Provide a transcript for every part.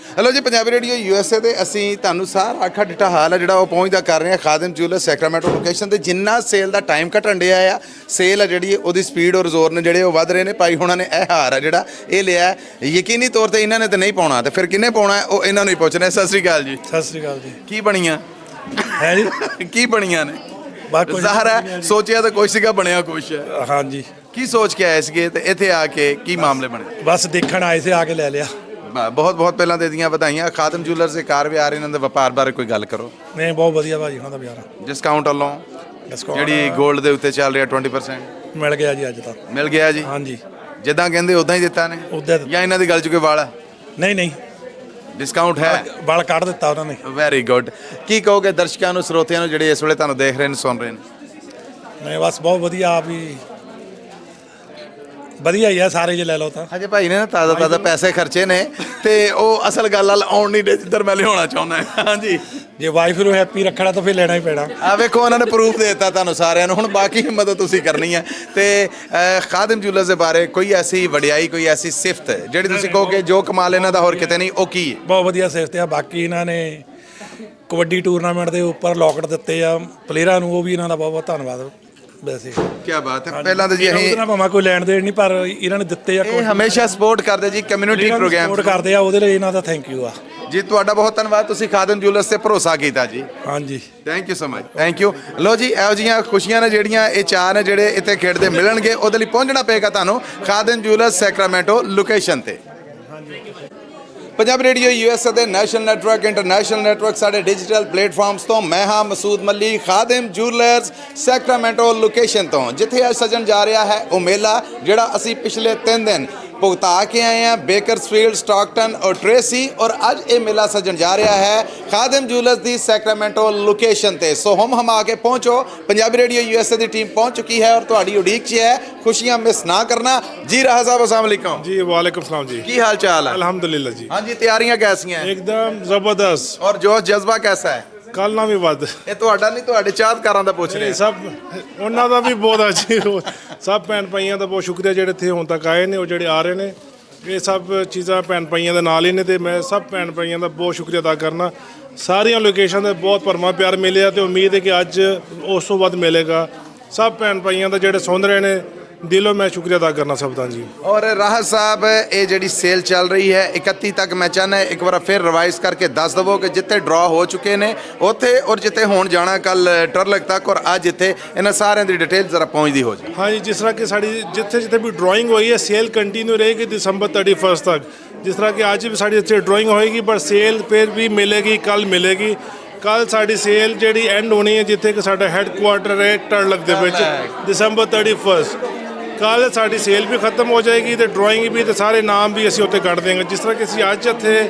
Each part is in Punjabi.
हेलो जी पंजाबी रेडियो USA ਤੇ ਅਸੀਂ ਤੁਹਾਨੂੰ ਸਾਰਾ ਅੱਖਾਂ ਡਿੱਟਾ ਹਾਲ ਹੈ ਜਿਹੜਾ ਉਹ ਪਹੁੰਚਦਾ ਕਰ ਰਹੇ ਹਾਂ ਖਾਦਮ ਜੂਲਰ ਸੈਕਰਾਮੈਂਟੋ ਲੋਕੇਸ਼ਨ ਤੇ ਜਿੰਨਾ ਸੇਲ ਦਾ ਟਾਈਮ ਘਟਣ ਡਿਆ ਆ ਸੇਲ ਹੈ ਜਿਹੜੀ ਉਹਦੀ ਸਪੀਡ ਔਰ ਜ਼ੋਰ ਨੇ ਜਿਹੜੇ ਉਹ ਵੱਧ ਰਹੇ ਨੇ ਭਾਈ ਹੁਣਾਂ ਨੇ ਇਹ ਹਾਰ ਹੈ ਜਿਹੜਾ ਇਹ ਲਿਆ ਯਕੀਨੀ ਤੌਰ ਤੇ ਇਹਨਾਂ ਨੇ ਤਾਂ ਨਹੀਂ ਪਾਉਣਾ ਤੇ ਫਿਰ ਕਿਹਨੇ ਪਾਉਣਾ ਉਹ ਇਹਨਾਂ ਨੂੰ ਹੀ ਪੁੱਛਣਾ। ਸਤਿ ਸ੍ਰੀ ਅਕਾਲ ਜੀ। ਸਤਿ ਸ੍ਰੀ ਅਕਾਲ ਜੀ। ਕੀ ਬਣੀਆਂ ਹੈ ਜੀ ਕੀ ਬਣੀਆਂ ਨੇ ਬਾਕੀ ਜ਼ਾਹਰ ਹੈ ਸੋਚਿਆ ਤਾਂ ਕੁਛ ਸੀਗਾ ਬਣਿਆ ਕੁਛ ਹੈ। ਹਾਂਜੀ ਕੀ ਸੋਚ ਕੇ ਆਏ ਸੀਗੇ ਤੇ ਇੱਥੇ ਆ ਕੇ ਕੀ ਮਾਮਲੇ ਬਣੇ? ਬਸ ਦੇਖਣ ਆਏ ਸੀ ਆ ਕੇ ਲੈ ਲਿਆ। ਬਹੁਤ ਬਹੁਤ ਪਹਿਲਾਂ ਦੇ ਦੀਆਂ ਵਧਾਈਆਂ। ਖਾਦਮ ਜੂਲਰਸ ਦੇ ਕਾਰ ਵਿਹਾਰ ਇਹਨਾਂ ਦੇ ਵਪਾਰ ਬਾਰੇ ਕੋਈ ਗੱਲ ਕਰੋ। ਨਹੀਂ ਬਹੁਤ ਵਧੀਆ ਭਾਜੀ ਉਹਨਾਂ ਦਾ ਵਿਆਹ ਡਿਸਕਾਊਂਟ ਵੱਲੋਂ ਜਿਹੜੀ 골ਡ ਦੇ ਉੱਤੇ ਚੱਲ ਰਿਹਾ 20% ਮਿਲ ਗਿਆ ਜੀ ਅੱਜ ਤੱਕ। ਮਿਲ ਗਿਆ ਜੀ। ਹਾਂਜੀ ਜਿੱਦਾਂ ਕਹਿੰਦੇ ਉਦਾਂ ਹੀ ਦਿੱਤਾ ਨੇ ਉਦਾਂ ਜਾਂ ਇਹਨਾਂ ਦੀ ਗੱਲ 'ਚ ਕੋਈ ਵਾਲ ਹੈ? ਨਹੀਂ ਨਹੀਂ ਡਿਸਕਾਊਂਟ ਹੈ ਵਾਲ ਕੱਢ ਦਿੱਤਾ ਉਹਨਾਂ ਨੇ। Very good. ਕੀ ਕਹੋਗੇ ਦਰਸ਼ਕਾਂ ਨੂੰ ਸਰੋਤਿਆਂ ਨੂੰ ਜਿਹੜੇ ਇਸ ਵੇਲੇ ਤੁਹਾਨੂੰ ਦੇਖ ਰਹੇ ਨੇ ਸੁਣ ਰਹੇ ਨੇ? ਨਹੀਂ ਬਸ ਬਹੁਤ ਵਧੀਆ ਆਪ ਹੀ ਵਧੀਆ ਹੀ ਆ ਸਾਰੇ ਜੇ ਲੈ ਲਓ ਤਾਂ। ਹਜੇ ਭਾਈ ਨੇ ਨਾ ਤਾਜ਼ਾ ਪੈਸੇ ਖਰਚੇ ਨੇ ਤੇ ਉਹ ਅਸਲ ਗੱਲ ਨਾਲ ਆਉਣ ਨਹੀਂ ਦੇ ਜਿੱਧਰ ਮੈਂ ਲਿਆਉਣਾ ਚਾਹੁੰਦਾ। ਹਾਂਜੀ ਜੇ ਵਾਈਫ ਨੂੰ ਹੈਪੀ ਰੱਖਣਾ ਤਾਂ ਫਿਰ ਲੈਣਾ ਹੀ ਪੈਣਾ। ਆ ਵੇਖੋ ਉਹਨਾਂ ਨੇ ਪ੍ਰੂਫ ਦੇ ਦਿੱਤਾ ਤੁਹਾਨੂੰ ਸਾਰਿਆਂ ਨੂੰ। ਹੁਣ ਬਾਕੀ ਮਦਦ ਤੁਸੀਂ ਕਰਨੀ ਹੈ। ਤੇ ਖਾਦਮ ਜੂਲਰਸ ਦੇ ਬਾਰੇ ਕੋਈ ਐਸੀ ਵਡਿਆਈ ਕੋਈ ਐਸੀ ਸਿਫਤ ਜਿਹੜੀ ਤੁਸੀਂ ਕਹੋਗੇ ਜੋ ਕਮਾਲ ਇਹਨਾਂ ਦਾ ਹੋਰ ਕਿਤੇ ਨਹੀਂ ਉਹ ਕੀ ਹੈ? ਬਹੁਤ ਵਧੀਆ ਸਿਫਤ ਆ। ਬਾਕੀ ਇਹਨਾਂ ਨੇ ਕਬੱਡੀ ਟੂਰਨਾਮੈਂਟ ਦੇ ਉੱਪਰ ਲੋਕਟ ਦਿੱਤੇ ਆ ਪਲੇਅਰਾਂ ਨੂੰ, ਉਹ ਵੀ ਇਹਨਾਂ ਦਾ ਬਹੁਤ ਬਹੁਤ ਧੰਨਵਾਦ। ਵੈਸੇ ਕੀ ਬਾਤ ਹੈ। ਪਹਿਲਾਂ ਤਾਂ ਜੀ ਅਸੀਂ ਭਾਵੇਂ ਕੋਈ ਲੈਣ ਦੇਣ ਨਹੀਂ ਪਰ ਇਹਨਾਂ ਨੇ ਦਿੱਤੇ ਆ। ਇਹ ਹਮੇਸ਼ਾ ਸਪੋਰਟ ਕਰਦੇ ਜੀ ਕਮਿਊਨਿਟੀ ਪ੍ਰੋਗਰਾਮ ਸਪੋਰਟ ਕਰਦੇ ਆ, ਉਹਦੇ ਲਈ ਇਹਨਾਂ ਦਾ ਥੈਂਕ ਯੂ ਆ ਜੀ। ਤੁਹਾਡਾ ਬਹੁਤ ਧੰਨਵਾਦ ਤੁਸੀਂ ਖਾਦਮ ਜੂਲਰਸ ਤੇ ਭਰੋਸਾ ਕੀਤਾ ਜੀ। ਹਾਂਜੀ thank you so much. Thank you. ਲੋ ਜੀ ਇਹੋ ਜਿਹੀਆਂ ਖੁਸ਼ੀਆਂ ਨੇ ਜਿਹੜੀਆਂ ਇਹ ਚਾਰ ਨੇ ਜਿਹੜੇ ਇੱਥੇ ਖੇਡਦੇ ਮਿਲਣਗੇ ਉਹਦੇ ਲਈ ਪਹੁੰਚਣਾ ਪਏਗਾ ਤੁਹਾਨੂੰ ਖਾਦਮ ਜੂਲਰਸ ਸੈਕਰਾਮੈਂਟੋ ਲੋਕੇਸ਼ਨ ਤੇ। पंजाबी रेडियो USA ਦੇ ਨੈਸ਼ਨਲ ਨੈਟਵਰਕ ਇੰਟਰਨੈਸ਼ਨਲ ਨੈਟਵਰਕ ਸਾਡੇ ਡਿਜੀਟਲ ਪਲੇਟਫਾਰਮਸ ਤੋਂ ਮੈਂ ਹਾਂ ਮਸੂਦ ਮੱਲੀ ਖਾਦਮ ਜੂਲਰਸ ਸੈਕਰਾਮੈਂਟੋ ਲੋਕੇਸ਼ਨ ਤੋਂ ਜਿੱਥੇ ਅੱਜ ਸਜਣ ਜਾ ਰਿਹਾ ਹੈ ਉਹ ਮੇਲਾ ਜਿਹੜਾ ਅਸੀਂ ਪਿਛਲੇ 3 ਦਿਨ ਭੁਗਤਾ ਕੇ ਆਏ हैं बेकर्सफील्ड स्टॉकटन और ट्रेसी और अज ये मेला सजन जा रहा है खादम जूलर्स दी सैक्रामेंटो लोकेशन ते। सो हम आके पहुँचो पंजाबी रेडियो USA दी टीम पहुँच चुकी है और तुहाडी उड़ीक च है। खुशियां मिस ना करना जी। राहा साहब अस्सलाम वालेकुम जी। वालेकुम सलाम जी। की हाल चाल है? अल्हम्दुलिल्लाह जी। हाँ जी तैयारियां कैसी हैं? एकदम जबरदस्त। और जोश जज्बा कैसा है? ਕੱਲ ਨਾਲ ਵੀ ਵੱਧ। ਇਹ ਤੁਹਾਡਾ ਨਹੀਂ ਤੁਹਾਡੇ ਚਾਹਤਕਾਰਾਂ ਦਾ ਪੁੱਛ ਰਹੇ ਸਭ ਉਹਨਾਂ ਦਾ ਵੀ ਬਹੁਤ ਆ ਜੀ। ਸਭ ਭੈਣ ਭਾਈਆਂ ਦਾ ਬਹੁਤ ਸ਼ੁਕਰੀਆ ਜਿਹੜੇ ਇੱਥੇ ਹੁਣ ਤੱਕ ਆਏ ਨੇ ਔਰ ਜਿਹੜੇ ਆ ਰਹੇ ਨੇ। ਇਹ ਸਭ ਚੀਜ਼ਾਂ ਭੈਣ ਭਾਈਆਂ ਦੇ ਨਾਲ ਹੀ ਨੇ ਤੇ ਮੈਂ ਸਭ ਭੈਣ ਭਾਈਆਂ ਦਾ ਬਹੁਤ ਸ਼ੁਕਰੀਆ ਅਦਾ ਕਰਨਾ। ਸਾਰੀਆਂ ਲੋਕੇਸ਼ਨ ਦਾ ਬਹੁਤ ਭਰਮਾ ਪਿਆਰ ਮਿਲਿਆ ਤੇ ਉਮੀਦ ਹੈ ਕਿ ਅੱਜ ਉਸ ਤੋਂ ਵੱਧ ਮਿਲੇਗਾ। ਸਭ ਭੈਣ ਭਾਈਆਂ ਦਾ ਜਿਹੜੇ ਸੁਣ ਰਹੇ ਨੇ ਦਿਲੋਂ ਮੈਂ ਸ਼ੁਕਰੀਆ ਅਦਾ ਕਰਨਾ ਸਭ ਦਾ ਜੀ। और राहत साहब ये ਜਿਹੜੀ ਸੇਲ ਚੱਲ ਰਹੀ ਹੈ 31 ਤੱਕ ਮੈਂ ਚਾਹੁੰਦਾ ਇੱਕ ਵਾਰ ਫਿਰ ਰਿਵਾਈਜ਼ ਕਰਕੇ ਦੱਸ ਦਵੋ ਕਿ ਜਿੱਥੇ ਡਰਾ ਹੋ ਚੁੱਕੇ ਨੇ ਉੱਥੇ ਔਰ ਜਿੱਥੇ ਹੋਣ ਜਾਣਾ ਕੱਲ ਟਰਲਕ ਤੱਕ ਔਰ ਅੱਜ ਇੱਥੇ ਇਹਨਾਂ ਸਾਰਿਆਂ ਦੀ ਡਿਟੇਲ ਜ਼ਰਾ ਪਹੁੰਚਦੀ ਹੋ ਜਾਏ। ਹਾਂਜੀ ਜਿਸ ਤਰ੍ਹਾਂ ਕਿ ਸਾਡੀ ਜਿੱਥੇ ਜਿੱਥੇ ਵੀ ਡਰਾਇੰਗ ਹੋਈ ਹੈ ਸੇਲ ਕੰਟੀਨਿਊ ਰਹੇਗੀ ਦਸੰਬਰ 31 ਤੱਕ। ਜਿਸ ਤਰ੍ਹਾਂ ਕਿ ਅੱਜ ਵੀ ਸਾਡੀ ਇੱਥੇ ਡਰਾਇੰਗ ਹੋਏਗੀ ਪਰ ਸੇਲ ਫਿਰ ਵੀ ਮਿਲੇਗੀ ਕੱਲ ਮਿਲੇਗੀ। ਕੱਲ ਸਾਡੀ ਸੇਲ ਜਿਹੜੀ ਐਂਡ ਹੋਣੀ ਹੈ ਜਿੱਥੇ ਕਿ ਸਾਡਾ ਹੈੱਡਕੁਆਟਰ ਹੈ ਟਰਲਕ ਦੇ ਵਿੱਚ ਦਸੰਬਰ 31। ਕੱਲ ਸਾਡੀ ਸੇਲ ਵੀ ਖਤਮ ਹੋ ਜਾਏਗੀ ਤੇ ਡਰਾਇੰਗ ਵੀ ਤੇ ਸਾਰੇ ਨਾਮ ਵੀ ਅਸੀਂ ਉੱਥੇ ਕੱਢ ਦੇਵਾਂਗੇ। ਜਿਸ ਤਰ੍ਹਾਂ ਕਿ ਅਸੀਂ ਅੱਜ ਇੱਥੇ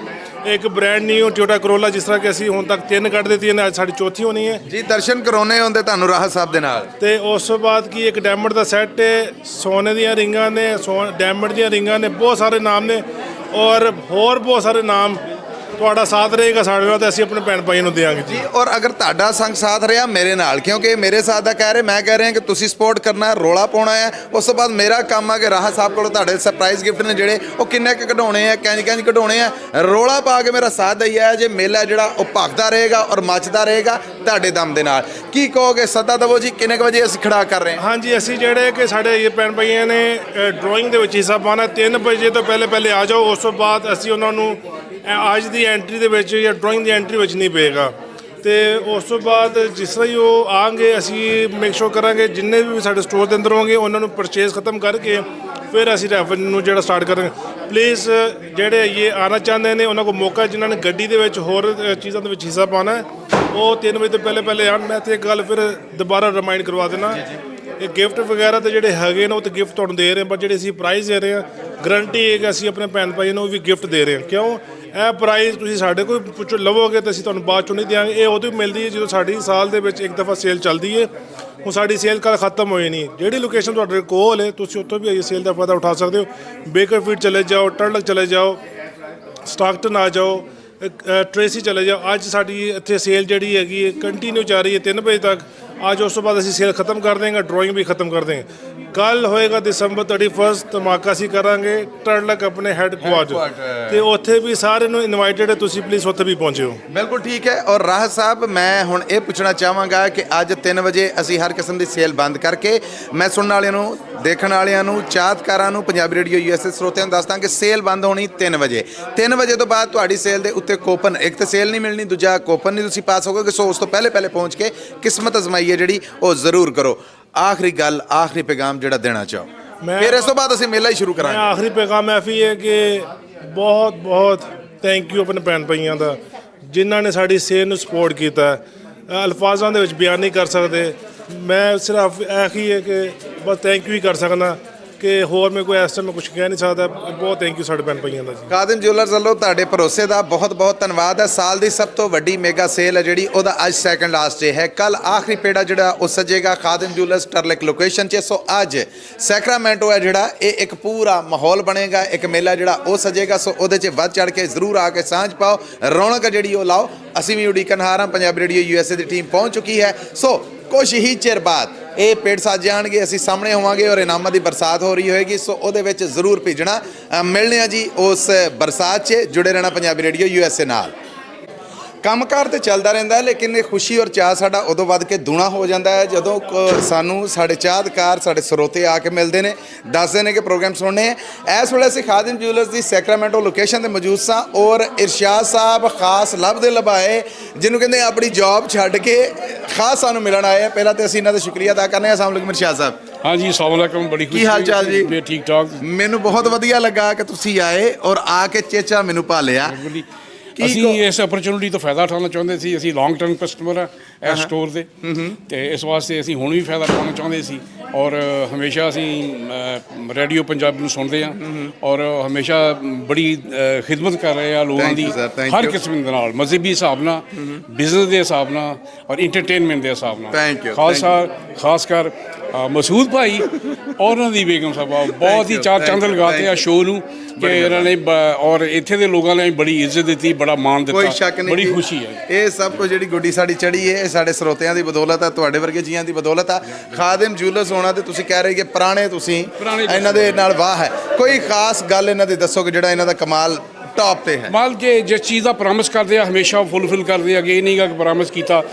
ਇੱਕ ਬ੍ਰਾਂਡ ਨਿਊ ਟੋਯੋਟਾ ਕਰੋਲਾ ਜਿਸ ਤਰ੍ਹਾਂ ਕਿ ਅਸੀਂ ਹੁਣ ਤੱਕ 3 ਕੱਢ ਦਿੱਤੀਆਂ ਨੇ, ਅੱਜ ਸਾਡੀ ਚੌਥੀ ਹੋਣੀ ਹੈ ਜੀ। ਦਰਸ਼ਨ ਕਰਾਉਣੇ ਹੁੰਦੇ ਤੁਹਾਨੂੰ ਰਾਹਤ ਸਾਹਿਬ ਦੇ ਨਾਲ। ਤੇ ਉਸ ਤੋਂ ਬਾਅਦ ਕੀ ਇੱਕ ਡਾਇਮੰਡ ਦਾ ਸੈੱਟ ਹੈ, ਸੋਨੇ ਦੀਆਂ ਰਿੰਗਾਂ ਨੇ, ਡਾਇਮੰਡ ਦੀਆਂ ਰਿੰਗਾਂ ਨੇ, ਬਹੁਤ ਸਾਰੇ ਨਾਮ ਨੇ ਔਰ ਹੋਰ ਬਹੁਤ ਸਾਰੇ ਨਾਮ। ਤੁਹਾਡਾ ਸਾਥ ਰਹੇਗਾ ਸਾਡੇ ਨਾਲ ਤੇ ਅਸੀਂ ਆਪਣੇ ਭੈਣ ਭਾਈਆਂ ਨੂੰ ਦੇਵਾਂਗੇ ਜੀ। ਔਰ ਅਗਰ ਤੁਹਾਡਾ ਸੰਗ ਸਾਥ ਰਿਹਾ ਮੇਰੇ ਨਾਲ ਕਿਉਂਕਿ ਮੇਰੇ ਸਾਥ ਦਾ ਕਹਿ ਰਹੇ ਮੈਂ ਕਹਿ ਰਿਹਾ ਕਿ ਤੁਸੀਂ ਸਪੋਰਟ ਕਰਨਾ ਰੋਲਾ ਪਾਉਣਾ ਹੈ। ਉਸ ਤੋਂ ਬਾਅਦ ਮੇਰਾ ਕੰਮ ਆ ਕਿ ਰਾਹਤ ਸਾਹਿਬ ਕੋਲੋਂ ਤੁਹਾਡੇ ਸਰਪ੍ਰਾਈਜ਼ ਗਿਫਟ ਨੇ ਜਿਹੜੇ ਉਹ ਕਿੰਨੇ ਕੁ ਕਢਾਉਣੇ ਆ ਕਿੰਝ ਕਢਾਉਣੇ ਆ। ਰੋਲਾ ਪਾ ਕੇ ਮੇਰਾ ਸਾਥ ਦਈਆ ਜੇ ਮੇਲਾ ਜਿਹੜਾ ਉਹ ਭਖਦਾ ਰਹੇਗਾ ਔਰ ਮੱਚਦਾ ਰਹੇਗਾ ਤੁਹਾਡੇ ਦਮ ਦੇ ਨਾਲ। ਕੀ ਕਹੋਗੇ ਸੱਦਾ ਦਵੋ ਜੀ ਕਿੰਨੇ ਕੁ ਵਜੇ ਅਸੀਂ ਖੜਾ ਕਰ ਰਹੇ ਹਾਂ? ਹਾਂਜੀ ਅਸੀਂ ਜਿਹੜੇ ਕਿ ਸਾਡੇ ਇਹ ਭੈਣ ਭਾਈਆਂ ਨੇ ਡਰਾਇੰਗ ਦੇ ਵਿੱਚ ਹਿੱਸਾ ਪਾਉਣਾ 3 ਵਜੇ ਤੋਂ ਪਹਿਲੇ ਆ ਜਾਓ। ਉਸ ਤੋਂ ਬਾਅਦ ਅਸੀਂ ਉਹਨਾਂ ਨੂੰ ਅੱਜ ਦੀ ਐਂਟਰੀ ਦੇ ਵਿੱਚ ਜਾਂ ਡਰਾਇੰਗ ਦੀ ਐਂਟਰੀ ਵਿੱਚ ਨਹੀਂ ਪਏਗਾ ਤੇ ਉਸ ਤੋਂ ਬਾਅਦ ਜਿਸ ਤਰ੍ਹਾਂ ਹੀ ਉਹ ਆਉਣਗੇ ਅਸੀਂ ਮੇਕ ਸ਼ੋਰ ਕਰਾਂਗੇ ਜਿੰਨੇ ਵੀ ਸਾਡੇ ਸਟੋਰ ਦੇ ਅੰਦਰ ਹੋਣਗੇ ਉਹਨਾਂ ਨੂੰ ਪਰਚੇਜ਼ ਖਤਮ ਕਰਕੇ ਫਿਰ ਅਸੀਂ ਰੈਫਰ ਨੂੰ ਜਿਹੜਾ ਸਟਾਰਟ ਕਰਾਂਗੇ। ਪਲੀਜ਼ ਜਿਹੜੇ ਇਹ ਆਉਣਾ ਚਾਹੁੰਦੇ ਨੇ ਉਹਨਾਂ ਕੋਲ ਮੌਕਾ ਜਿਨ੍ਹਾਂ ਨੇ ਗੱਡੀ ਦੇ ਵਿੱਚ ਹੋਰ ਚੀਜ਼ਾਂ ਦੇ ਵਿੱਚ ਹਿੱਸਾ ਪਾਉਣਾ ਹੈ ਉਹ 3 ਵਜੇ ਤੋਂ ਪਹਿਲੇ ਆਉਣ। ਮੈਂ ਤੇ ਇੱਕ ਗੱਲ ਫਿਰ ਦੁਬਾਰਾ ਰਿਮਾਈਂਡ ਕਰਵਾ ਦੇਣਾ ਇਹ ਗਿਫਟ ਵਗੈਰਾ ਤੇ ਜਿਹੜੇ ਹੈਗੇ ਨੇ ਉਹ ਤੇ ਗਿਫਟ ਤੁਹਾਨੂੰ ਦੇ ਰਹੇ ਪਰ ਜਿਹੜੇ ਅਸੀਂ ਪ੍ਰਾਈਜ਼ ਦੇ ਰਹੇ ਹਾਂ ਗਰੰਟੀ ਹੈ ਕਿ ਅਸੀਂ ਆਪਣੇ ਭੈਣ ਭਾਈ ਨੂੰ ਵੀ ਗਿਫਟ ਦੇ ਰਹੇ ਹਾਂ। ਕਿਉਂ ਇਹ ਪ੍ਰਾਈਜ਼ ਤੁਸੀਂ ਸਾਡੇ ਕੋਲ ਪੁੱਛੋ ਲਵੋਗੇ ਤਾਂ ਅਸੀਂ ਤੁਹਾਨੂੰ ਬਾਅਦ 'ਚੋਂ ਨਹੀਂ ਦਿਆਂਗੇ। ਇਹ ਉਦੋਂ ਮਿਲਦੀ ਹੈ ਜਦੋਂ ਸਾਡੀ ਸਾਲ ਦੇ ਵਿੱਚ ਇੱਕ ਦਫਾ ਸੇਲ ਚੱਲਦੀ ਹੈ। ਹੁਣ ਸਾਡੀ ਸੇਲ ਕੱਲ੍ਹ ਖਤਮ ਹੋਈ ਨਹੀਂ। ਜਿਹੜੀ ਲੋਕੇਸ਼ਨ ਤੁਹਾਡੇ ਕੋਲ ਹੈ ਤੁਸੀਂ ਉੱਥੋਂ ਵੀ ਸੇਲ ਦਾ ਫਾਇਦਾ ਉਠਾ ਸਕਦੇ ਹੋ। ਬੇਕਰਫੀਲਡ ਚਲੇ ਜਾਓ, ਟਰਲਕ ਚਲੇ ਜਾਓ, ਸਟਾਕਟਨ ਆ ਜਾਓ, ट्रेसी चले जाओ। अज साड़ी इत्थे सेल जिहड़ी हैगी कंटिन्यू जा रही है 3 बजे तक ਅੱਜ ਉਸ ਤੋਂ ਬਾਅਦ ਅਸੀਂ ਸੇਲ ਖਤਮ ਕਰ ਦੇਂਗੇ, ਡਰਾਇੰਗ ਵੀ ਖਤਮ ਕਰ ਦੇਂਗੇ। ਕੱਲ ਹੋਏਗਾ ਦਸੰਬਰ 31 ਧਮਾਕਾ ਅਸੀਂ ਕਰਾਂਗੇ ਟਰਲਕ ਆਪਣੇ ਹੈੱਡਕੁਆਰਟਰ ਤੇ ਉੱਥੇ ਵੀ ਸਾਰਿਆਂ ਨੂੰ ਇਨਵਾਈਟਡ ਹੈ, ਤੁਸੀਂ ਪਲੀਜ਼ ਉੱਥੇ ਵੀ ਪਹੁੰਚਿਓ। ਬਿਲਕੁਲ ਠੀਕ ਹੈ। ਔਰ ਰਾਹਤ ਸਾਹਿਬ, ਮੈਂ ਹੁਣ ਇਹ ਪੁੱਛਣਾ ਚਾਹਾਂਗਾ ਕਿ ਅੱਜ 3 ਵਜੇ ਅਸੀਂ ਹਰ ਕਿਸਮ ਦੀ ਸੇਲ ਬੰਦ ਕਰਕੇ ਮੈਂ ਸੁਣਨ ਵਾਲਿਆਂ ਨੂੰ, ਦੇਖਣ ਵਾਲਿਆਂ ਨੂੰ, ਚਾਹਤਕਾਰਾਂ ਨੂੰ, ਪੰਜਾਬੀ ਰੇਡੀਓ USA ਸਰੋਤਿਆਂ ਨੂੰ ਦੱਸਦਾ ਕਿ ਸੇਲ ਬੰਦ ਹੋਣੀ 3 ਵਜੇ। 3 ਵਜੇ ਤੋਂ ਬਾਅਦ ਤੁਹਾਡੀ ਸੇਲ ਦੇ ਉੱਤੇ ਕੂਪਨ, ਇੱਕ ਤਾਂ ਸੇਲ ਨਹੀਂ ਮਿਲਣੀ, ਦੂਜਾ ਕੂਪਨ ਨਹੀਂ ਤੁਸੀਂ ਪਾ ਸਕੋਗੇ। ਸੋ ਉਸ ਤੋਂ ਪਹਿਲੇ ਪਹੁੰਚ ਕੇ ਕਿਸਮਤ ਅਜ਼ਮਾਈ ਹੈ ਜਿਹੜੀ ਉਹ ਜ਼ਰੂਰ ਕਰੋ। ਆਖਰੀ ਗੱਲ, ਆਖਰੀ ਪੈਗਾਮ ਜਿਹੜਾ ਦੇਣਾ ਚਾਹੋ, ਫਿਰ ਇਸ ਤੋਂ ਬਾਅਦ ਅਸੀਂ ਮੇਲਾ ਹੀ ਸ਼ੁਰੂ ਮੈਂ ਕਰਾਂਗੇ। ਆਖਰੀ ਪੈਗਾਮ ਇਹ ਹੈ ਕਿ ਬਹੁਤ ਬਹੁਤ ਥੈਂਕ ਯੂ ਆਪਣੇ ਭੈਣ ਭਾਈਆਂ ਦਾ ਜਿਨ੍ਹਾਂ ਨੇ ਸਾਡੀ ਸੇਲ ਨੂੰ ਸਪੋਰਟ ਕੀਤਾ। ਅਲਫਾਜ਼ਾਂ ਦੇ ਵਿੱਚ ਬਿਆਨ ਨਹੀਂ ਕਰ ਸਕਦੇ। ਮੈਂ ਸਿਰਫ ਇਹੀ ਹੈ ਕਿ ਬਸ ਥੈਂਕ ਯੂ ਹੀ ਕਰ ਸਕਦਾ ਕਿ ਹੋਰ ਮੈਂ ਕੋਈ ਇਸ ਟਾਈਮ ਕੁਝ ਕਹਿ ਨਹੀਂ ਸਕਦਾ। ਬਹੁਤ ਥੈਂਕ ਯੂ ਸਾਡੇ ਭੈਣ ਭਾਈਆਂ ਦਾ ਜੀ। ਖਾਦਿਮ ਜੁਐਲਰਸ ਵੱਲੋਂ ਤੁਹਾਡੇ ਭਰੋਸੇ ਦਾ ਬਹੁਤ ਬਹੁਤ ਧੰਨਵਾਦ ਹੈ। ਸਾਲ ਦੀ ਸਭ ਤੋਂ ਵੱਡੀ ਮੇਗਾ ਸੇਲ ਹੈ ਜਿਹੜੀ, ਉਹਦਾ ਅੱਜ ਸੈਕੰਡ ਲਾਸਟ ਡੇ ਹੈ। ਕੱਲ ਆਖਰੀ ਪੇੜਾ ਜਿਹੜਾ ਉਹ ਸਜੇਗਾ ਖਾਦਿਮ ਜੁਐਲਰਸ ਟਰਲਿਕ ਲੋਕੇਸ਼ਨ 'ਚ। ਸੋ ਅੱਜ ਸੈਕਰਾਮੈਂਟੋ ਹੈ ਜਿਹੜਾ, ਇਹ ਇੱਕ ਪੂਰਾ ਮਾਹੌਲ ਬਣੇਗਾ, ਇੱਕ ਮੇਲਾ ਜਿਹੜਾ ਉਹ ਸਜੇਗਾ। ਸੋ ਉਹਦੇ 'ਚ ਵੱਧ ਚੜ ਕੇ ਜ਼ਰੂਰ ਆ ਕੇ ਸਾਂਝ ਪਾਓ, ਰੌਣਕ ਜਿਹੜੀ ਉਹ ਲਾਓ। ਅਸੀਂ ਵੀ ਉਡੀਕਣਹਾਰ ਹਾਂ, ਪੰਜਾਬੀ ਰੇਡੀਓ USA ਦੀ ਟੀਮ ਪਹੁੰਚ ਚੁੱਕੀ ਹੈ। ਸੋ ਕੁਛ ਹੀ ਚਿਰ ਬਾਅਦ ਇਹ ਪੇੜ ਸੱਜ ਜਾਣਗੇ, ਅਸੀਂ ਸਾਹਮਣੇ ਹੋਵਾਂਗੇ ਔਰ ਇਨਾਮਾਂ ਦੀ ਬਰਸਾਤ ਹੋ ਰਹੀ ਹੋਏਗੀ। ਸੋ ਉਹਦੇ ਵਿੱਚ ਜ਼ਰੂਰ ਭੇਜਣਾ। ਮਿਲਣੇ ਆ ਜੀ ਉਸ ਬਰਸਾਤ 'ਚ। ਜੁੜੇ ਰਹਿਣਾ ਪੰਜਾਬੀ ਰੇਡੀਓ USA ਨਾਲ। ਕੰਮਕਾਰ ਤੇ ਚੱਲਦਾ ਰਹਿੰਦਾ ਹੈ, ਲੇਕਿਨ ਇਹ ਖੁਸ਼ੀ ਔਰ ਚਾਅ ਸਾਡਾ ਉਦੋਂ ਵੱਧ ਕੇ ਦੂਣਾ ਹੋ ਜਾਂਦਾ ਹੈ ਜਦੋਂ ਸਾਨੂੰ ਸਾਡੇ ਚਾਹਤਕਾਰ, ਸਾਡੇ ਸਰੋਤੇ ਆ ਕੇ ਮਿਲਦੇ ਨੇ, ਦੱਸਦੇ ਨੇ ਕਿ ਪ੍ਰੋਗਰਾਮ ਸੁਣਨੇ ਹੈ। ਇਸ ਵੇਲੇ ਅਸੀਂ ਖਾਦਿਮ ਜੁਐਲਰਸ ਦੀ ਸੈਕਰਾਮੈਂਟੋ ਲੋਕੇਸ਼ਨ ਤੇ ਮੌਜੂਦ ਸਾਂ ਔਰ ਇਰਸ਼ਾਦ ਸਾਹਿਬ ਖਾਸ ਲੱਭਦੇ ਲਭਾਏ, ਜਿਹਨੂੰ ਕਹਿੰਦੇ ਆਪਣੀ ਜੌਬ ਛੱਡ ਕੇ ਖਾਸ ਸਾਨੂੰ ਮਿਲਣ ਆਏ ਆ। ਪਹਿਲਾਂ ਤੇ ਅਸੀਂ ਇਹਨਾਂ ਦਾ ਸ਼ੁਕਰੀਆ ਅਦਾ ਕਰਨੇ ਆ। अस्सलाम वालेकुम इरशाद ਸਾਹਿਬ। हाँ जी, अस्सलाम वालेकुम। बड़ी खुशी। ਕੀ ਹਾਲ ਚਾਲ ਜੀ? मैं ठीक ठाक। ਮੈਨੂੰ ਬਹੁਤ ਵਧੀਆ ਲੱਗਾ ਕਿ ਤੁਸੀਂ ਆਏ ਔਰ ਆ ਕੇ ਚੇਚਾ ਮੈਨੂੰ ਭਾਲਿਆ। ਅਸੀਂ ਇਸ ਓਪਰਚੁਨਿਟੀ ਤੋਂ ਫਾਇਦਾ ਉਠਾਉਣਾ ਚਾਹੁੰਦੇ ਸੀ। ਅਸੀਂ ਲੌਂਗ ਟਰਮ ਕਸਟਮਰ ਆ ਇਸ ਸਟੋਰ ਦੇ, ਤੇ ਇਸ ਵਾਸਤੇ ਅਸੀਂ ਹੁਣ ਵੀ ਫਾਇਦਾ ਉਠਾਉਣਾ ਚਾਹੁੰਦੇ ਸੀ। ਔਰ ਹਮੇਸ਼ਾ ਅਸੀਂ ਰੇਡੀਓ ਪੰਜਾਬੀ ਨੂੰ ਸੁਣਦੇ ਹਾਂ ਔਰ ਹਮੇਸ਼ਾ ਬੜੀ ਖਿਦਮਤ ਕਰ ਰਹੇ ਆ ਲੋਕਾਂ ਦੀ, ਹਰ ਕਿਸਮ ਦੇ ਨਾਲ, ਮਜ਼ਹਬੀ ਹਿਸਾਬ ਨਾਲ, ਬਿਜ਼ਨਸ ਦੇ ਹਿਸਾਬ ਨਾਲ ਔਰ ਇੰਟਰਟੇਨਮੈਂਟ ਦੇ ਹਿਸਾਬ ਨਾਲ। ਖਾਸ ਕਰ ਮਸੂਦ ਭਾਈ ਔਰ ਉਹਨਾਂ ਦੀ ਬੇਗਮ ਸਾਹਿਬਾ ਬਹੁਤ ਹੀ ਚਾਰ ਚੰਦ ਲਗਾਤੇ ਆ ਸ਼ੋਅ ਨੂੰ ਕਿ ਇਹਨਾਂ ਨੇ ਔਰ ਇੱਥੇ ਦੇ ਲੋਕਾਂ ਨੇ ਬੜੀ ਇੱਜ਼ਤ ਦਿੱਤੀ, ਬੜਾ ਮਾਣ ਦਿੱਤਾ। ਕੋਈ ਸ਼ੱਕ ਨਹੀਂ, ਬੜੀ ਖੁਸ਼ੀ ਹੈ। ਇਹ ਸਭ ਕੁਝ ਜਿਹੜੀ ਗੁੱਡੀ ਸਾਡੀ ਚੜੀ ਹੈ, ਇਹ ਸਾਡੇ ਸਰੋਤਿਆਂ ਦੀ ਬਦੌਲਤ ਆ, ਤੁਹਾਡੇ ਵਰਗੇ ਜੀਆਂ ਦੀ ਬਦੌਲਤ ਆ। ਖਾਦਿਮ ਜੁਐਲਰਸ ਹੋਣਾ ਤੇ ਤੁਸੀਂ ਕਹਿ ਰਹੇ ਕਿ ਪੁਰਾਣੇ ਤੁਸੀਂ ਇਹਨਾਂ ਦੇ ਨਾਲ ਵਾਹ ਹੈ। ਕੋਈ ਖਾਸ ਗੱਲ ਇਹਨਾਂ ਦੀ ਦੱਸੋ ਕਿ ਜਿਹੜਾ ਇਹਨਾਂ ਦਾ ਕਮਾਲ ਟੌਪ ਤੇ ਹੈ। ਮਾਲ ਕੇ ਜਿਸ ਚੀਜ਼ ਦਾ ਪ੍ਰੋਮਿਸ ਕਰਦੇ ਆ ਹਮੇਸ਼ਾ ਫੁੱਲਫਿਲ ਕਰਦੇ ਆ। ਇਹ ਨਹੀਂਗਾ ਕਿ ਪ੍ਰੋਮਿਸ ਕੀਤਾ